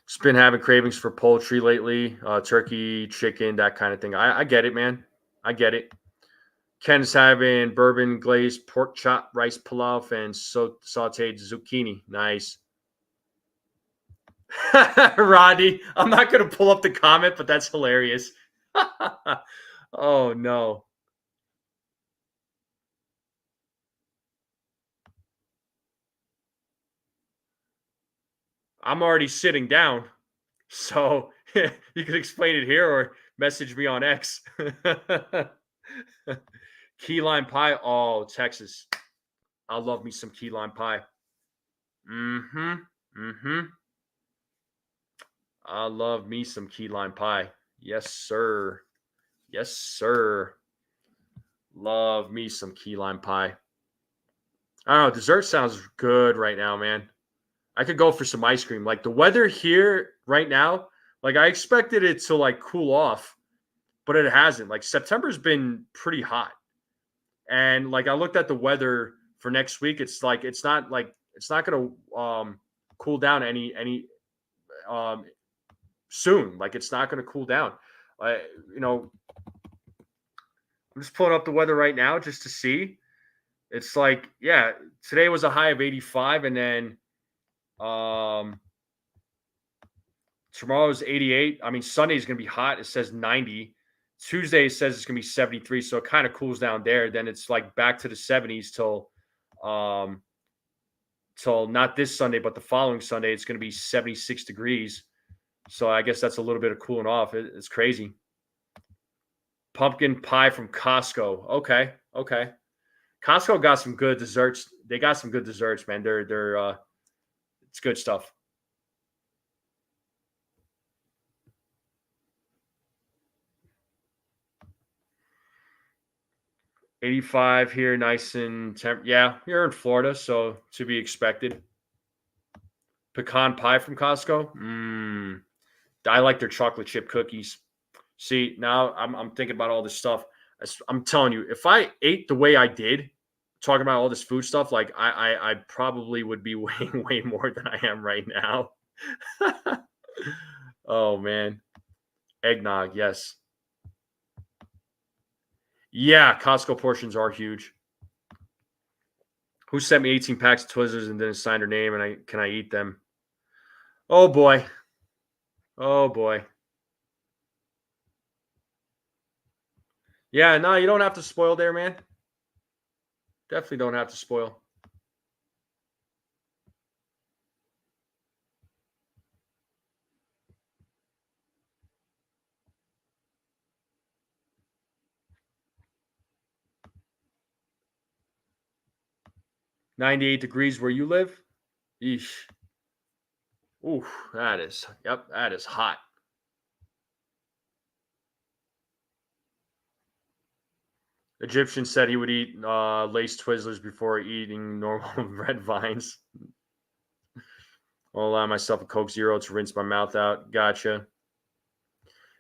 Just been having cravings for poultry lately, turkey, chicken, that kind of thing. I get it, man. I get it. Ken's having bourbon glazed pork chop, rice pilaf, and sauteed zucchini. Nice. Rodney, I'm not going to pull up the comment, but that's hilarious. Oh, no. I'm already sitting down. So you can explain it here or message me on X. Key lime pie. Oh, Texas. I love me some key lime pie. Mm-hmm. Mm-hmm. I love me some key lime pie. Yes, sir. Yes, sir. Love me some key lime pie. I don't know. Dessert sounds good right now, man. I could go for some ice cream. Like the weather here right now, like I expected it to like cool off, but it hasn't. Like September's been pretty hot. And like I looked at the weather for next week, it's not gonna cool down any um soon. Like it's not gonna cool down. Uh, you know, I'm just pulling up the weather right now just to see. It's like, yeah, today was a high of 85, and then um tomorrow's 88. I mean, Sunday is gonna be hot. It says 90. Tuesday says it's gonna be 73, so it kind of cools down there. Then it's like back to the 70s um till not this Sunday, but the following Sunday. It's gonna be 76 degrees. So I guess that's a little bit of cooling off. It's crazy. Pumpkin pie from Costco. Okay, okay. Costco got some good desserts. They got some good desserts, man. They're it's good stuff. 85 here, nice and temp. Yeah, you're in Florida, so to be expected. Pecan pie from Costco. I like their chocolate chip cookies. See, now I'm thinking about all this stuff. I'm telling you, if I ate the way I did, talking about all this food stuff, like I probably would be weighing way more than I am right now. Oh man, eggnog, yes, yeah. Costco portions are huge. Who sent me 18 packs of Twizzlers and didn't sign their name? And can I eat them? Oh boy, oh boy. Yeah, no, you don't have to spoil there, man. Definitely don't have to spoil. $98 degrees where you live? Eesh. Ooh, that is hot. Egyptian said he would eat lace Twizzlers before eating normal red vines. I'll allow myself a Coke Zero to rinse my mouth out. Gotcha.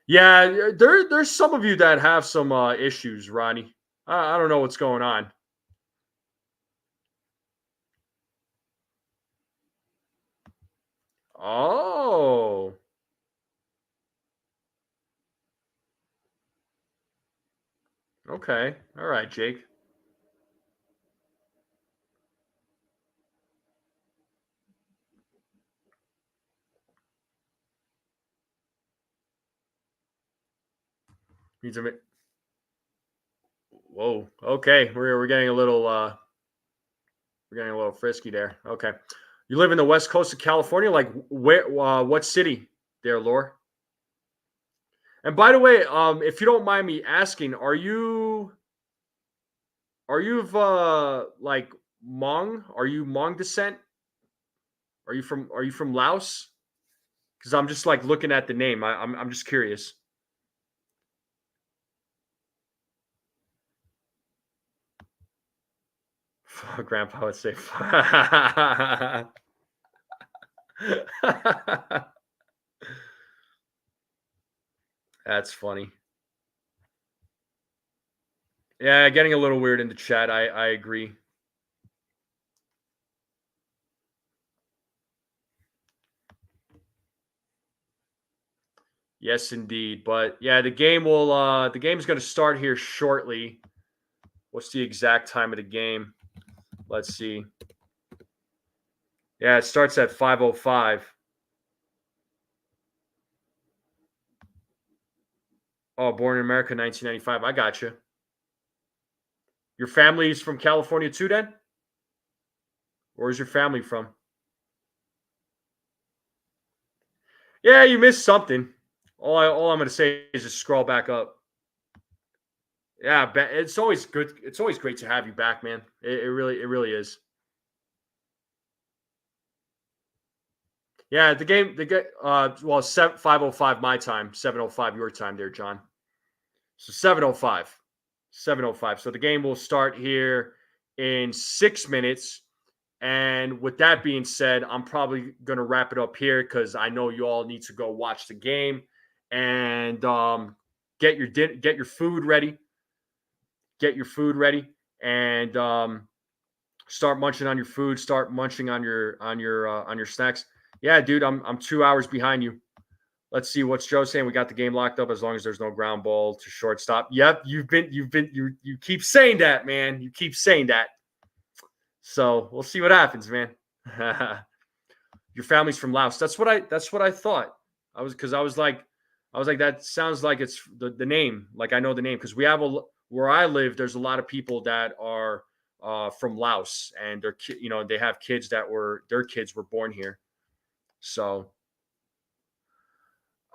Yeah, there's some of you that have some issues, Ronnie. I don't know what's going on. Oh, okay. All right, Jake. Needs a Whoa. Okay, we're getting a little frisky there. Okay. You live in the west coast of California, like where? What city there, Lore? And by the way, if you don't mind me asking, are you of like Hmong? Are you Hmong descent? Are you from Laos? Because I'm just like looking at the name. I'm just curious. Grandpa would say. That's funny. Yeah, getting a little weird in the chat. I agree. Yes, indeed. But yeah, the game's gonna start here shortly. What's the exact time of the game? Let's see. Yeah, it starts at 5:05. Oh, born in America, 1995. I got you. Your family's from California too, then? Where's your family from? Yeah, you missed something. All I'm gonna say is just scroll back up. Yeah, it's always good. It's always great to have you back, man. It really is. Yeah, well, 5:05 my time, 7:05 your time there, John. So 7:05, 7:05. So the game will start here in 6 minutes. And with that being said, I'm probably gonna wrap it up here because I know you all need to go watch the game and get your food ready. Get your food ready and start munching on your food. Start munching on your snacks. Yeah, dude, I'm 2 hours behind you. Let's see what's Joe saying. We got the game locked up as long as there's no ground ball to shortstop. Yep, you keep saying that, man. You keep saying that. So we'll see what happens, man. Your family's from Laos. That's what I thought. I was like that sounds like it's the name. Like I know the name because we have where I live. There's a lot of people that are from Laos, and they have kids their kids were born here. So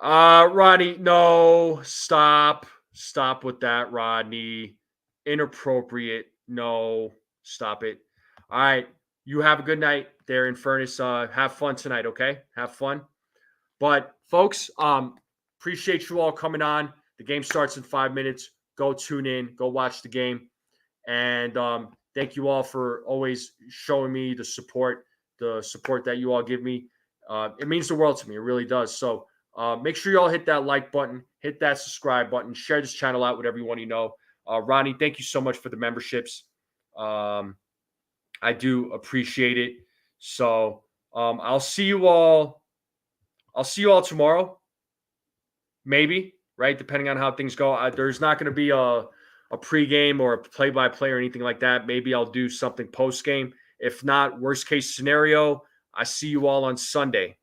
Rodney, no, stop with that, Rodney. Inappropriate. No, stop it. All right, you have a good night there in Furnace. Have fun tonight, okay? Have fun. But folks, appreciate you all coming on. The game starts in 5 minutes. Go tune in. Go watch the game. And thank you all for always showing me the support that you all give me. It means the world to me. It really does. So make sure you all hit that like button, hit that subscribe button, share this channel out with everyone you know. Ronnie, thank you so much for the memberships. I do appreciate it. So I'll see you all. I'll see you all tomorrow. Maybe, right? Depending on how things go. There's not going to be a pregame or a play-by-play or anything like that. Maybe I'll do something post-game. If not, worst case scenario, I see you all on Sunday.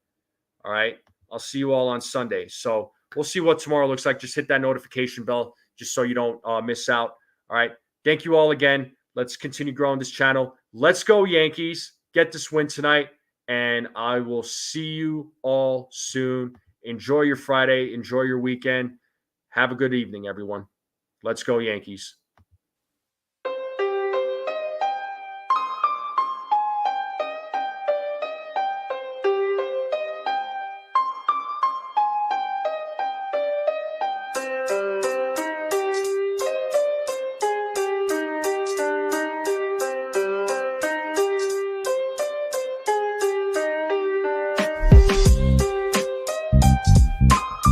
All right. I'll see you all on Sunday. So we'll see what tomorrow looks like. Just hit that notification bell just so you don't miss out. All right. Thank you all again. Let's continue growing this channel. Let's go, Yankees. Get this win tonight. And I will see you all soon. Enjoy your Friday. Enjoy your weekend. Have a good evening, everyone. Let's go, Yankees.